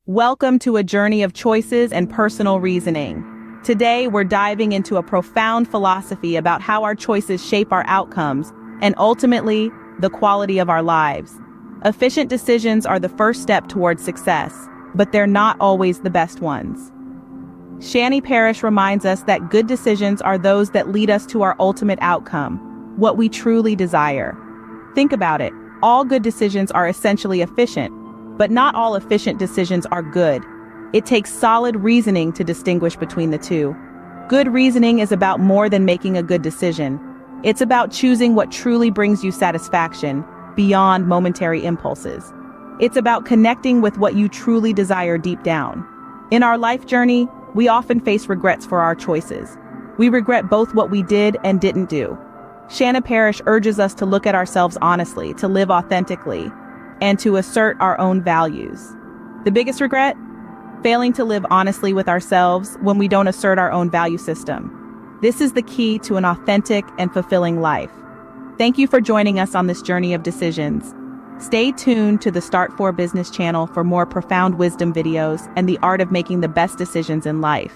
Welcome to a journey of choices and personal reasoning. Today, we're diving into a profound philosophy about how our choices shape our outcomes and ultimately, the quality of our lives. Efficient decisions are the first step towards success, but they're not always the best ones. Shani Parrish reminds us that good decisions are those that lead us to our ultimate outcome, what we truly desire. Think about it. All good decisions are essentially efficient, but not all efficient decisions are good. It takes solid reasoning to distinguish between the two. Good reasoning is about more than making a good decision. It's about choosing what truly brings you satisfaction, beyond momentary impulses. It's about connecting with what you truly desire deep down. In our life journey, we often face regrets for our choices. We regret both what we did and didn't do. Shani Parrish urges us to look at ourselves honestly, to live authentically, and to assert our own values. The biggest regret? Failing to live honestly with ourselves when we don't assert our own value system. This is the key to an authentic and fulfilling life. Thank you for joining us on this journey of decisions. Stay tuned to the Start For Business channel for more profound wisdom videos and the art of making the best decisions in life.